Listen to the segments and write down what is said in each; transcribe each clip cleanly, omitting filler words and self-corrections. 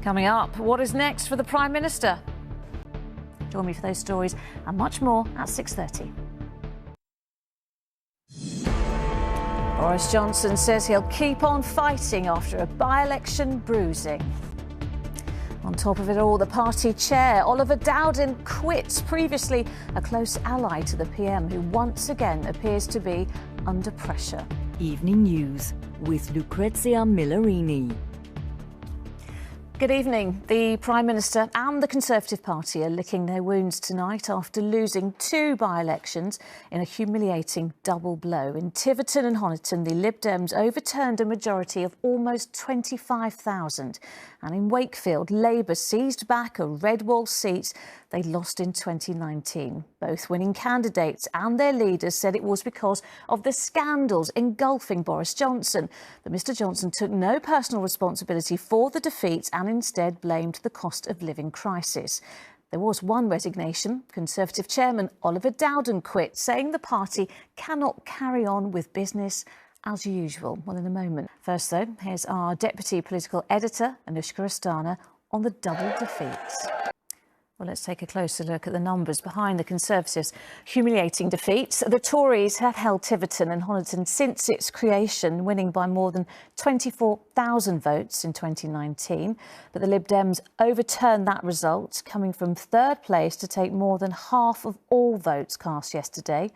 Coming up, what is next for the Prime Minister? Join me for those stories and much more at 6:30. Boris Johnson says he'll keep on fighting after a by-election bruising. On top of it all, the party chair, Oliver Dowden, quits, previously a close ally to the PM, who once again appears to be under pressure. Evening News with Lucrezia Millarini. Good evening. The Prime Minister and the Conservative Party are licking their wounds tonight after losing two by-elections in a humiliating double blow. In Tiverton and Honiton, the Lib Dems overturned a majority of almost 25,000. And in Wakefield, Labour seized back a red wall seat they lost in 2019. Both winning candidates and their leaders said it was because of the scandals engulfing Boris Johnson. But Mr Johnson took no personal responsibility for the defeat and instead blamed the cost of living crisis. There was one resignation. Conservative chairman Oliver Dowden quit, saying the party cannot carry on with business as usual. Well, in a moment. First, though, here's our deputy political editor, Anushka Astana, on the double defeats. Well, let's take a closer look at the numbers behind the Conservatives' humiliating defeat. The Tories have held Tiverton and Honiton since its creation, winning by more than 24,000 votes in 2019. But the Lib Dems overturned that result, coming from third place to take more than half of all votes cast yesterday.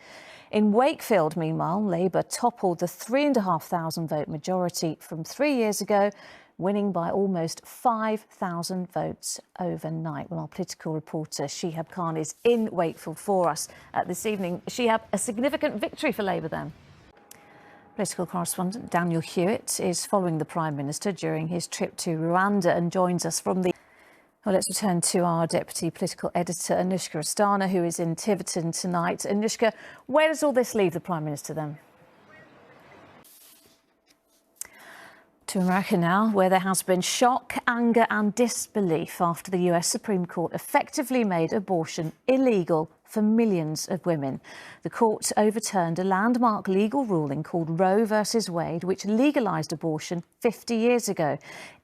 In Wakefield, meanwhile, Labour toppled the 3,500 vote majority from 3 years ago, winning by almost 5,000 votes overnight. Well, our political reporter Shihab Khan is in Wakefield for us this evening. Shihab, a significant victory for Labour then? Political correspondent Daniel Hewitt is following the Prime Minister during his trip to Rwanda and joins us from the... Well, let's return to our deputy political editor Anushka Astana, who is in Tiverton tonight. Anushka, where does all this leave the Prime Minister then? To America now, where there has been shock, anger and disbelief after the US Supreme Court effectively made abortion illegal for millions of women. The court overturned a landmark legal ruling called Roe v. Wade, which legalised abortion 50 years ago.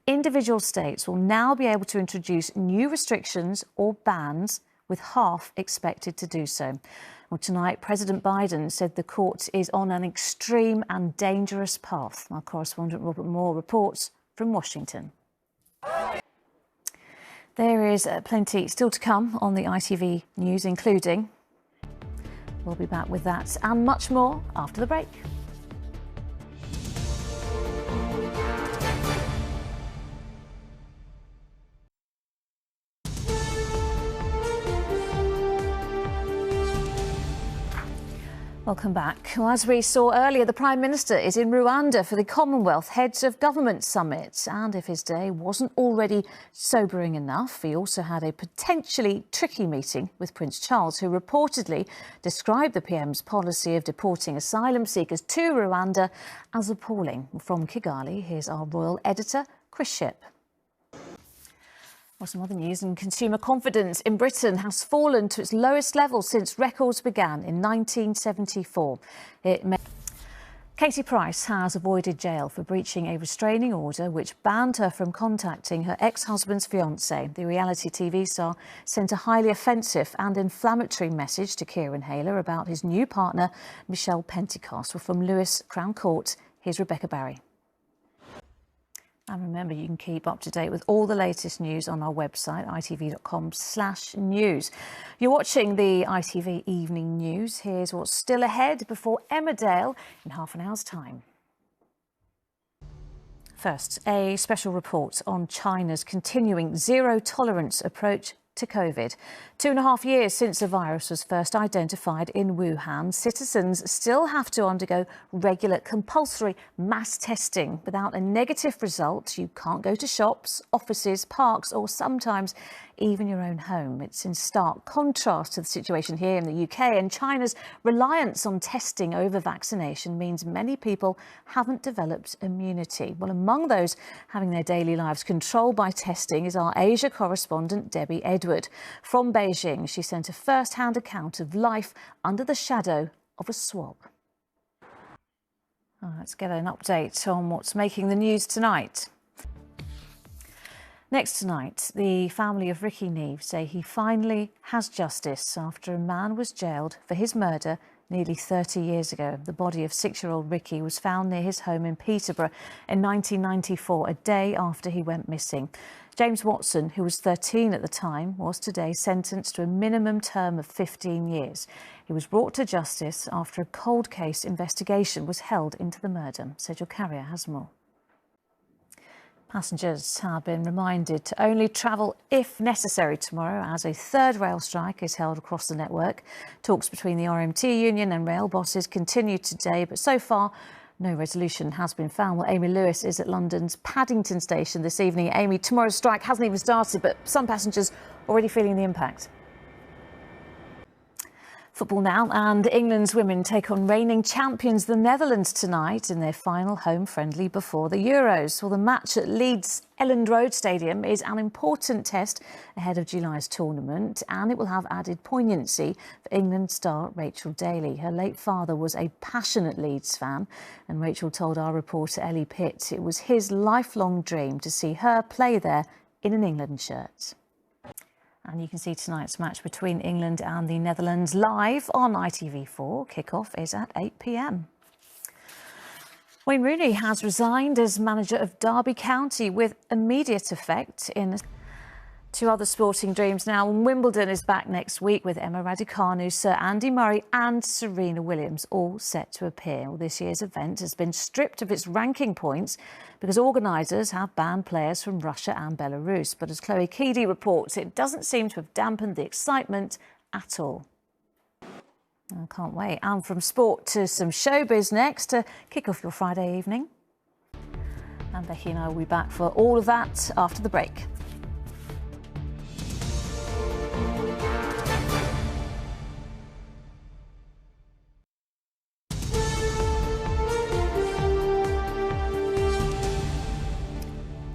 Individual states will now be able to introduce new restrictions or bans, with half expected to do so. Well, tonight, President Biden said the court is on an extreme and dangerous path. Our correspondent Robert Moore reports from Washington. There is plenty still to come on the ITV news, including... We'll be back with that and much more after the break. Welcome back. Well, as we saw earlier, the Prime Minister is in Rwanda for the Commonwealth Heads of Government Summit. And if his day wasn't already sobering enough, he also had a potentially tricky meeting with Prince Charles, who reportedly described the PM's policy of deporting asylum seekers to Rwanda as appalling. From Kigali, here's our royal editor, Chris Shipp. Well, some other news, and consumer confidence in Britain has fallen to its lowest level since records began in 1974. Katie Price has avoided jail for breaching a restraining order which banned her from contacting her ex-husband's fiancé. The reality TV star sent a highly offensive and inflammatory message to Kieran Hayler about his new partner, Michelle Pentecost. Well, from Lewis Crown Court, here's Rebecca Barry. And remember, you can keep up to date with all the latest news on our website, itv.com/news. You're watching the ITV Evening News. Here's what's still ahead before Emmerdale in half an hour's time. First, a special report on China's continuing zero-tolerance approach to COVID. 2.5 years since the virus was first identified in Wuhan, citizens still have to undergo regular compulsory mass testing. Without a negative result, you can't go to shops, offices, parks, or sometimes even your own home. It's in stark contrast to the situation here in the UK, and China's reliance on testing over vaccination means many people haven't developed immunity. Well, among those having their daily lives controlled by testing is our Asia correspondent, Debbie Edward. From Beijing, she sent a first-hand account of life under the shadow of a swab. Let's get an update on what's making the news tonight. Next tonight, the family of Ricky Neve say he finally has justice after a man was jailed for his murder nearly 30 years ago. The body of 6-year-old Ricky was found near his home in Peterborough in 1994, a day after he went missing. James Watson, who was 13 at the time, was today sentenced to a minimum term of 15 years. He was brought to justice after a cold case investigation was held into the murder. Sejal Carrier has more. Passengers have been reminded to only travel if necessary tomorrow as a third rail strike is held across the network. Talks between the RMT union and rail bosses continue today, but so far no resolution has been found. Well, Amy Lewis is at London's Paddington station this evening. Amy, tomorrow's strike hasn't even started, but some passengers already feeling the impact. Football now, and England's women take on reigning champions the Netherlands tonight in their final home friendly before the Euros. Well, the match at Leeds' Elland Road Stadium is an important test ahead of July's tournament, and it will have added poignancy for England star Rachel Daly. Her late father was a passionate Leeds fan, and Rachel told our reporter Ellie Pitt it was his lifelong dream to see her play there in an England shirt. And you can see tonight's match between England and the Netherlands live on ITV4. Kick-off is at 8 p.m. Wayne Rooney has resigned as manager of Derby County with immediate effect. In two other sporting dreams now, Wimbledon is back next week with Emma Raducanu, Sir Andy Murray and Serena Williams all set to appear. Well, this year's event has been stripped of its ranking points because organisers have banned players from Russia and Belarus. But as Chloe Keedy reports, it doesn't seem to have dampened the excitement at all. I can't wait. And from sport to some showbiz next to kick off your Friday evening. And Becky and I will be back for all of that after the break.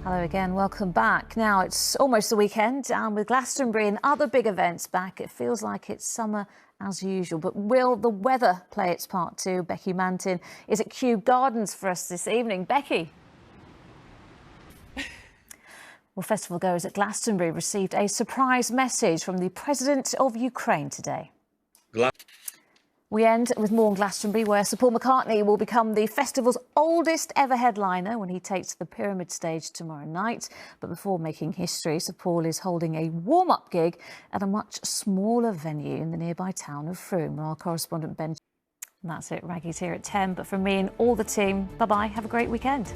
Hello again, welcome back. Now it's almost the weekend, and with Glastonbury and other big events back, it feels like it's summer as usual. But will the weather play its part too? Becky Mantin is at Kew Gardens for us this evening. Becky. Well, festival goers at Glastonbury received a surprise message from the President of Ukraine today. We end with more on Glastonbury, where Sir Paul McCartney will become the festival's oldest ever headliner when he takes the Pyramid stage tomorrow night. But before making history, Sir Paul is holding a warm-up gig at a much smaller venue in the nearby town of Frome. Our correspondent Ben. And that's it, Raggy's here at 10. But from me and all the team, bye-bye, have a great weekend.